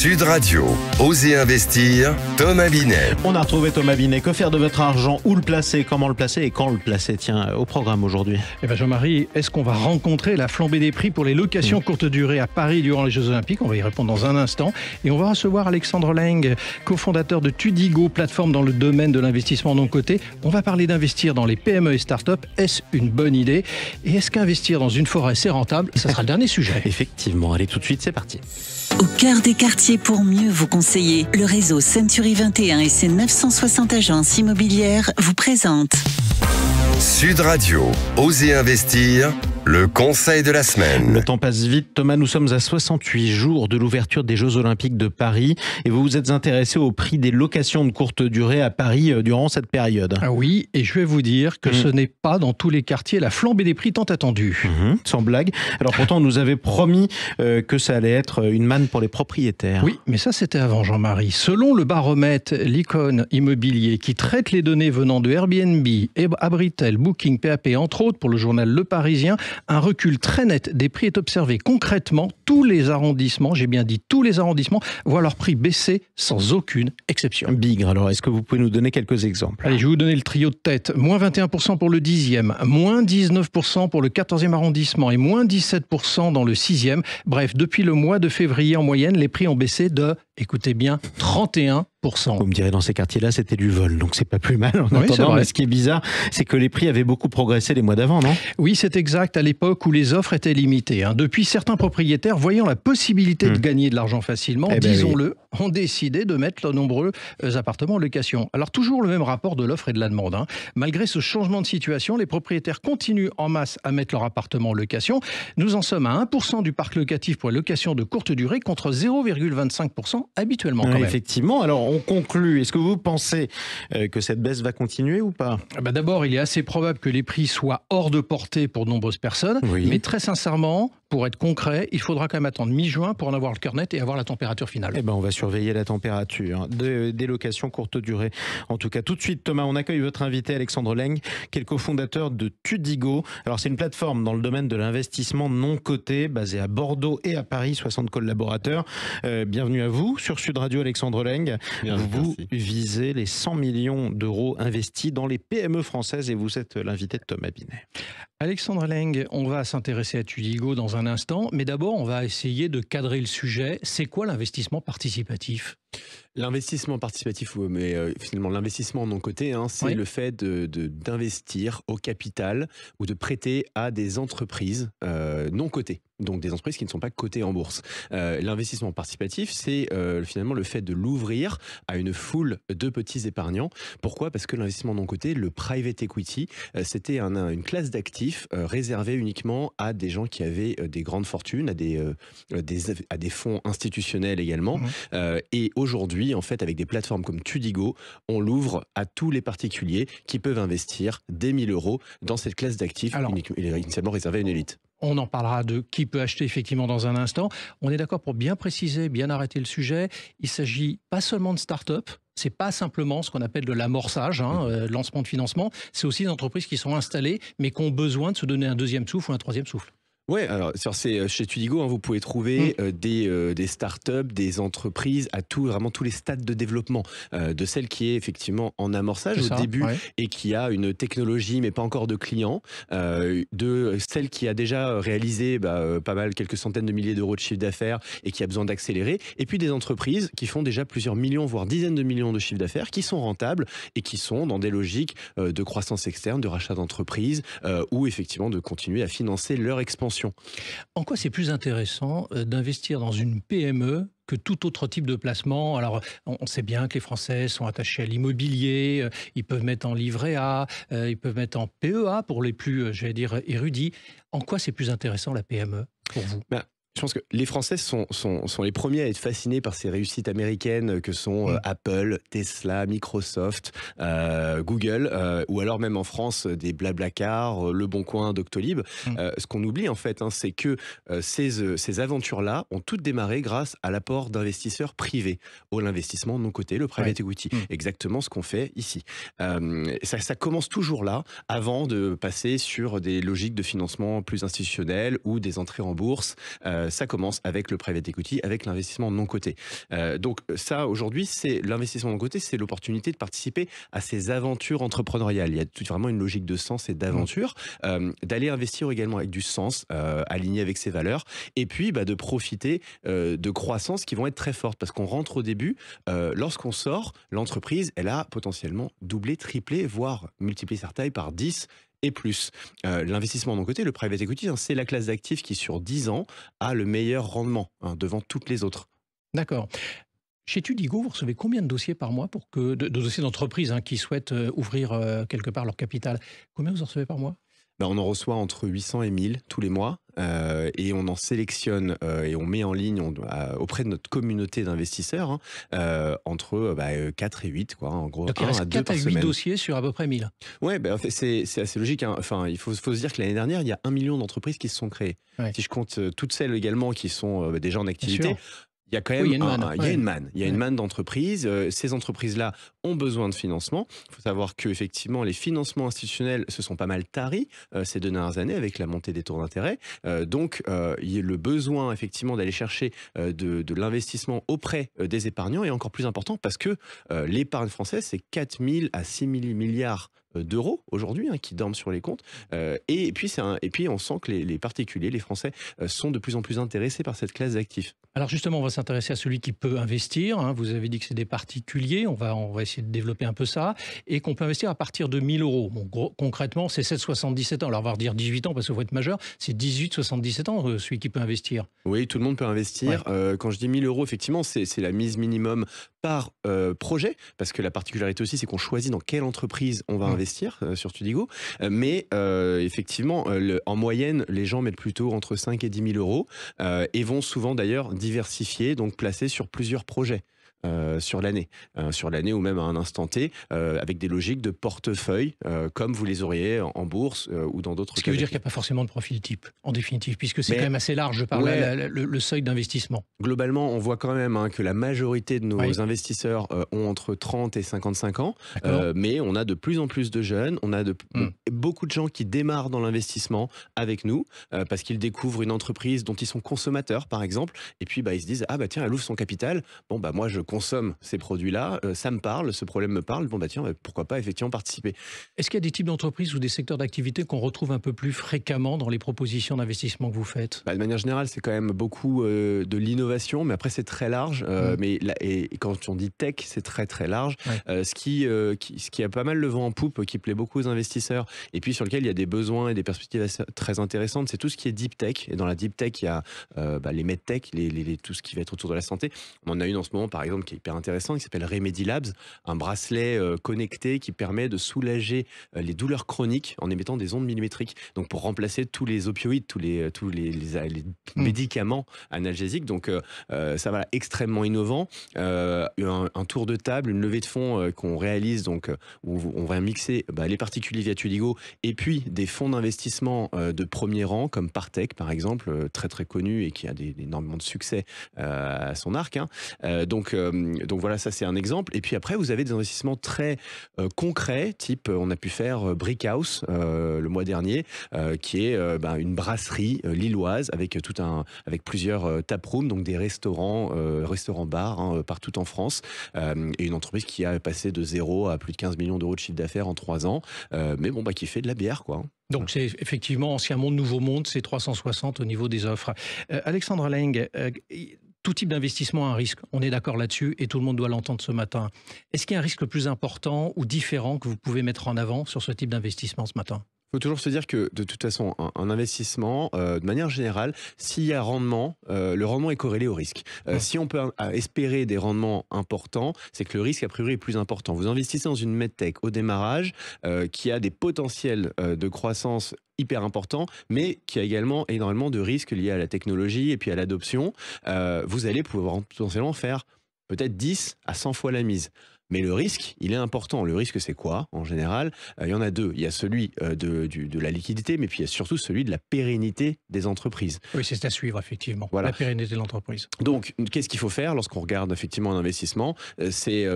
Sud Radio, Osez investir, Thomas Binet. On a retrouvé Thomas Binet. Que faire de votre argent? Où le placer? Comment le placer? Et quand le placer? Tiens, au programme aujourd'hui. Eh bien Jean-Marie, est-ce qu'on va rencontrer la flambée des prix pour les locations courte durée à Paris durant les Jeux Olympiques? On va y répondre dans un instant. Et on va recevoir Alexandre Leng, cofondateur de Tudigo, plateforme dans le domaine de l'investissement non coté. On va parler d'investir dans les PME et start-up. Est-ce une bonne idée? Et est-ce qu'investir dans une forêt, c'est rentable? Ça sera le dernier sujet. Effectivement, allez tout de suite, c'est parti. Au cœur des quartiers pour mieux vous conseiller, le réseau Century 21 et ses 960 agences immobilières vous présentent Sud Radio, Osez investir, le conseil de la semaine. Le temps passe vite. Thomas, nous sommes à 68 jours de l'ouverture des Jeux Olympiques de Paris et vous vous êtes intéressé au prix des locations de courte durée à Paris durant cette période. Ah oui, et je vais vous dire que ce n'est pas dans tous les quartiers la flambée des prix tant attendue. Sans blague. Alors pourtant, on nous avait promis que ça allait être une manne pour les propriétaires. Oui, mais ça c'était avant Jean-Marie. Selon le baromètre l'icône immobilier qui traite les données venant de Airbnb, Abritel, Booking, PAP, entre autres pour le journal Le Parisien, un recul très net des prix est observé. Concrètement, tous les arrondissements, j'ai bien dit tous les arrondissements, voient leur prix baisser sans aucune exception. Bigre, alors est-ce que vous pouvez nous donner quelques exemples? Allez, je vais vous donner le trio de tête. Moins 21% pour le 10e, moins 19% pour le 14e arrondissement et moins 17% dans le 6e. Bref, depuis le mois de février en moyenne, les prix ont baissé de, écoutez bien, 31%. Vous me direz, dans ces quartiers-là, c'était du vol, donc c'est pas plus mal. En Oui, attendant, mais ce qui est bizarre, c'est que les prix avaient beaucoup progressé les mois d'avant, non? Oui, c'est exact, à l'époque où les offres étaient limitées. Depuis, certains propriétaires, voyant la possibilité de gagner de l'argent facilement, disons-le, ont décidé de mettre de nombreux appartements en location. Alors, toujours le même rapport de l'offre et de la demande. Malgré ce changement de situation, les propriétaires continuent en masse à mettre leur appartement en location. Nous en sommes à 1% du parc locatif pour la location de courte durée contre 0,25% habituellement. Quand même. Effectivement, alors on conclut. Est-ce que vous pensez que cette baisse va continuer ou pas? D'abord, il est assez probable que les prix soient hors de portée pour de nombreuses personnes. Oui. Mais très sincèrement, pour être concret, il faudra quand même attendre mi-juin pour en avoir le cœur net et avoir la température finale. Eh ben, on va surveiller la température des locations courte durée. En tout cas, tout de suite, Thomas, on accueille votre invité Alexandre Leng, qui est le cofondateur de Tudigo. Alors, c'est une plateforme dans le domaine de l'investissement non coté, basée à Bordeaux et à Paris, 60 collaborateurs. Bienvenue à vous sur Sud Radio, Alexandre Leng. Vous visez les 100 millions d'euros investis dans les PME françaises et vous êtes l'invité de Thomas Binet. Alexandre Leng, on va s'intéresser à Tudigo dans un instant, mais d'abord on va essayer de cadrer le sujet. C'est quoi l'investissement participatif ? L'investissement participatif, mais finalement l'investissement non coté, c'est le fait d'investir au capital ou de prêter à des entreprises non cotées. Donc des entreprises qui ne sont pas cotées en bourse. L'investissement participatif, c'est finalement le fait de l'ouvrir à une foule de petits épargnants. Pourquoi? Parce que l'investissement non coté, le private equity, c'était une classe d'actifs réservée uniquement à des gens qui avaient des grandes fortunes, à des fonds institutionnels également. Et aujourd'hui, en fait, avec des plateformes comme Tudigo, on l'ouvre à tous les particuliers qui peuvent investir des 1000 euros dans cette classe d'actifs initialement réservée à une élite. On en parlera de qui peut acheter effectivement dans un instant. On est d'accord pour bien préciser, bien arrêter le sujet. Il s'agit pas seulement de start-up. C'est pas simplement ce qu'on appelle de l'amorçage, lancement de financement. C'est aussi des entreprises qui sont installées, mais qui ont besoin de se donner un deuxième souffle ou un troisième souffle. Oui, alors chez Tudigo, vous pouvez trouver des startups, des entreprises à vraiment tous les stades de développement, de celle qui est effectivement en amorçage au début et qui a une technologie mais pas encore de clients, de celle qui a déjà réalisé pas mal, quelques centaines de milliers d'euros de chiffre d'affaires et qui a besoin d'accélérer, et puis des entreprises qui font déjà plusieurs millions, voire dizaines de millions de chiffre d'affaires, qui sont rentables et qui sont dans des logiques de croissance externe, de rachat d'entreprises ou effectivement de continuer à financer leur expansion. En quoi c'est plus intéressant d'investir dans une PME que tout autre type de placement? Alors, on sait bien que les Français sont attachés à l'immobilier, ils peuvent mettre en livret A, ils peuvent mettre en PEA pour les plus, érudits. En quoi c'est plus intéressant la PME pour vous? Je pense que les Français sont les premiers à être fascinés par ces réussites américaines que sont Apple, Tesla, Microsoft, Google, ou alors même en France des Blablacar, Le Bon Coin, Doctolib. Ce qu'on oublie en fait, c'est que ces aventures-là ont toutes démarré grâce à l'apport d'investisseurs privés, l'investissement non coté, le private equity. Exactement ce qu'on fait ici. Ça commence toujours là, avant de passer sur des logiques de financement plus institutionnelles ou des entrées en bourse. ça commence avec le private equity, avec l'investissement non coté. Donc ça, aujourd'hui, c'est l'investissement non coté, c'est l'opportunité de participer à ces aventures entrepreneuriales. Il y a vraiment une logique de sens et d'aventure, d'aller investir également avec du sens, aligné avec ses valeurs, et puis de profiter de croissances qui vont être très fortes, parce qu'on rentre au début, lorsqu'on sort, l'entreprise, elle a potentiellement doublé, triplé, voire multiplié sa taille par 10 et plus. L'investissement non coté, le private equity, c'est la classe d'actifs qui, sur 10 ans, a le meilleur rendement devant toutes les autres. D'accord. Chez Tudigo, vous recevez combien de dossiers par mois de dossiers d'entreprises qui souhaitent ouvrir quelque part leur capital? Combien vous en recevez par mois? On en reçoit entre 800 et 1000 tous les mois, et on en sélectionne et on met en ligne auprès de notre communauté d'investisseurs entre 4 et 8, quoi, en gros. Donc il reste 4 à 8 dossiers sur à peu près 1000. Ouais, en fait, c'est assez logique. Enfin, il faut se dire que l'année dernière, il y a 1 million d'entreprises qui se sont créées. Ouais. Si je compte toutes celles également qui sont déjà en activité, il y a quand même une manne d'entreprises. Ces entreprises-là ont besoin de financement. Il faut savoir qu'effectivement, les financements institutionnels se sont pas mal taris ces 2 dernières années avec la montée des taux d'intérêt. Donc, il y a le besoin effectivement d'aller chercher de l'investissement auprès des épargnants est encore plus important, parce que l'épargne française, c'est 4 000 à 6 000 milliards d'euros aujourd'hui qui dorment sur les comptes, et puis on sent que les particuliers, les Français, sont de plus en plus intéressés par cette classe d'actifs. Alors justement, on va s'intéresser à celui qui peut investir. Vous avez dit que c'est des particuliers, on va essayer de développer un peu ça, et qu'on peut investir à partir de 1 000 euros. Bon, concrètement, c'est 7-77 ans. Alors on va redire 18 ans parce qu'il faut être majeur. C'est 18-77 ans celui qui peut investir. Oui, tout le monde peut investir. Ouais. Quand je dis 1 000 euros, effectivement, c'est la mise minimum par projet, parce que la particularité aussi, c'est qu'on choisit dans quelle entreprise on va investir sur Tudigo. Mais effectivement, en moyenne, les gens mettent plutôt entre 5 et 10 000 euros et vont souvent d'ailleurs diversifier, donc placer sur plusieurs projets. Sur l'année ou même à un instant T, avec des logiques de portefeuille, comme vous les auriez en bourse ou dans d'autres cas. Ce qui veut dire qu'il n'y a pas forcément de profil type, en définitive, puisque c'est quand même assez large par le seuil d'investissement. Globalement, on voit quand même que la majorité de nos investisseurs ont entre 30 et 55 ans, mais on a de plus en plus de jeunes, on a beaucoup de gens qui démarrent dans l'investissement avec nous, parce qu'ils découvrent une entreprise dont ils sont consommateurs, par exemple, et puis ils se disent « Ah tiens, elle ouvre son capital, moi je consomme ces produits-là, ça me parle, ce problème me parle, pourquoi pas effectivement participer ». Est-ce qu'il y a des types d'entreprises ou des secteurs d'activité qu'on retrouve un peu plus fréquemment dans les propositions d'investissement que vous faites? De manière générale, c'est quand même beaucoup de l'innovation, mais après c'est très large, et quand on dit tech, c'est très très large. Ce qui a pas mal le vent en poupe, qui plaît beaucoup aux investisseurs, et puis sur lequel il y a des besoins et des perspectives très intéressantes, c'est tout ce qui est deep tech. Et dans la deep tech, il y a les medtech, tout ce qui va être autour de la santé. On en a une en ce moment, par exemple, qui est hyper intéressant, qui s'appelle Remedy Labs, un bracelet connecté qui permet de soulager les douleurs chroniques en émettant des ondes millimétriques, donc pour remplacer tous les opioïdes, tous les médicaments analgésiques. Donc ça va extrêmement innovant. Un tour de table, une levée de fonds qu'on réalise, donc où on va mixer les particuliers via Tudigo et puis des fonds d'investissement de premier rang comme Partech par exemple, très très connu et qui a énormément de succès à son arc. Donc voilà, ça c'est un exemple. Et puis après, vous avez des investissements très concrets, type on a pu faire Brickhouse le mois dernier, qui est une brasserie lilloise avec plusieurs taprooms, donc des restaurants-bars partout en France, et une entreprise qui a passé de 0 à plus de 15 millions d'euros de chiffre d'affaires en 3 ans, mais qui fait de la bière, quoi. Donc c'est effectivement ancien monde, nouveau monde, c'est 360 au niveau des offres. Alexandre Leng, tout type d'investissement a un risque, on est d'accord là-dessus et tout le monde doit l'entendre ce matin. Est-ce qu'il y a un risque plus important ou différent que vous pouvez mettre en avant sur ce type d'investissement ce matin ? Il faut toujours se dire que de toute façon, un investissement, de manière générale, s'il y a rendement, le rendement est corrélé au risque. Si on peut espérer des rendements importants, c'est que le risque a priori est plus important. Vous investissez dans une medtech au démarrage qui a des potentiels de croissance hyper important, mais qui a également énormément de risques liés à la technologie et puis à l'adoption. Vous allez pouvoir potentiellement faire peut-être 10 à 100 fois la mise. Mais le risque, il est important. Le risque, c'est quoi en général? Il y en a deux. Il y a celui de la liquidité, mais puis il y a surtout celui de la pérennité des entreprises. Oui, c'est à suivre, effectivement, voilà. La pérennité de l'entreprise. Donc, qu'est-ce qu'il faut faire lorsqu'on regarde effectivement un investissement? C'est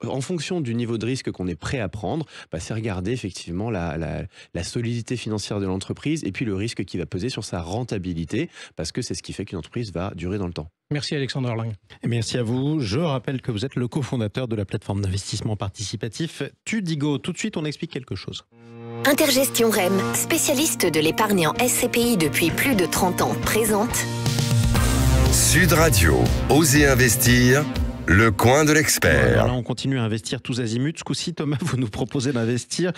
en fonction du niveau de risque qu'on est prêt à prendre, c'est regarder effectivement la solidité financière de l'entreprise et puis le risque qui va peser sur sa rentabilité, parce que c'est ce qui fait qu'une entreprise va durer dans le temps. Merci Alexandre Lang. Et merci à vous. Je rappelle que vous êtes le cofondateur de la plateforme d'investissement participatif Tudigo. Tout de suite, on explique quelque chose. Intergestion REM, spécialiste de l'épargne en SCPI depuis plus de 30 ans, présente Sud Radio, Osez investir, le coin de l'expert. Alors là, on continue à investir tous azimuts. Ce coup-ci, Thomas, vous nous proposez d'investir,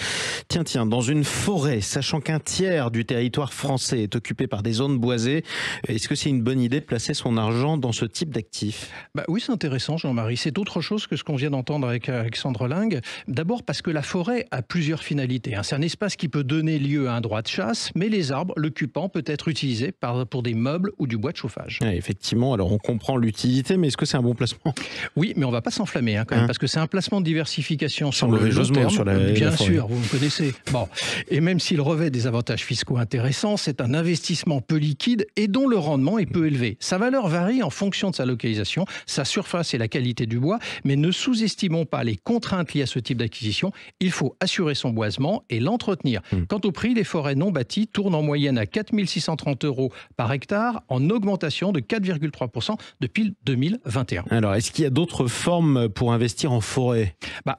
tiens, dans une forêt, sachant qu'un tiers du territoire français est occupé par des zones boisées. Est-ce que c'est une bonne idée de placer son argent dans ce type d'actifs? Oui, c'est intéressant, Jean-Marie. C'est autre chose que ce qu'on vient d'entendre avec Alexandre Lang. D'abord parce que la forêt a plusieurs finalités. C'est un espace qui peut donner lieu à un droit de chasse, mais les arbres, l'occupant, peut être utilisé pour des meubles ou du bois de chauffage. Ouais, effectivement, alors on comprend l'utilité, mais est-ce que c'est un bon placement? Oui, mais on ne va pas s'enflammer quand même, parce que c'est un placement de diversification sur le long terme. Sur bien la sûr, vous me connaissez. Bon. Et même s'il revêt des avantages fiscaux intéressants, c'est un investissement peu liquide et dont le rendement est peu élevé. Sa valeur varie en fonction de sa localisation, sa surface et la qualité du bois, mais ne sous-estimons pas les contraintes liées à ce type d'acquisition. Il faut assurer son boisement et l'entretenir. Quant au prix, les forêts non bâties tournent en moyenne à 4 630 € par hectare, en augmentation de 4,3% depuis 2021. Alors, est-ce qu'il y a d'autres formes pour investir en forêt?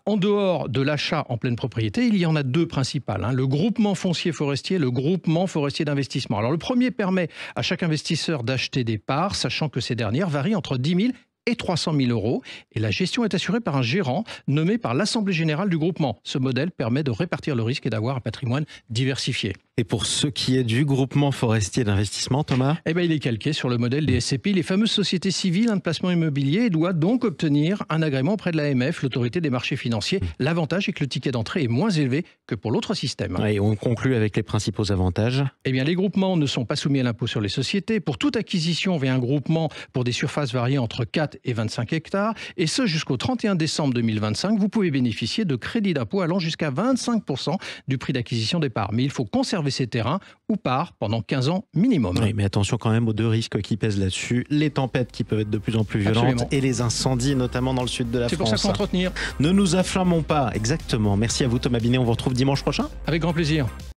En dehors de l'achat en pleine propriété, il y en a deux principales. Le groupement foncier forestier, le groupement forestier d'investissement. Alors le premier permet à chaque investisseur d'acheter des parts, sachant que ces dernières varient entre 10 000 et 300 000 €. Et la gestion est assurée par un gérant nommé par l'Assemblée générale du groupement. Ce modèle permet de répartir le risque et d'avoir un patrimoine diversifié. Et pour ce qui est du groupement forestier d'investissement, Thomas? Il est calqué sur le modèle des SCPI, les fameuses sociétés civiles de placement immobilier, et doit donc obtenir un agrément auprès de l'AMF, l'autorité des marchés financiers. L'avantage est que le ticket d'entrée est moins élevé que pour l'autre système. Et on conclut avec les principaux avantages. Les groupements ne sont pas soumis à l'impôt sur les sociétés. Pour toute acquisition via un groupement pour des surfaces variées entre 4 et 25 hectares, et ce jusqu'au 31 décembre 2025, vous pouvez bénéficier de crédits d'impôt allant jusqu'à 25% du prix d'acquisition des parts. Mais il faut conserver ces terrains ou parts pendant 15 ans minimum. Oui, mais attention quand même aux deux risques qui pèsent là-dessus. Les tempêtes qui peuvent être de plus en plus violentes. Absolument. Et les incendies, notamment dans le sud de la France. C'est pour ça qu'entretenir. Ne nous afflammons pas, exactement. Merci à vous Thomas Binet, on vous retrouve dimanche prochain. Avec grand plaisir.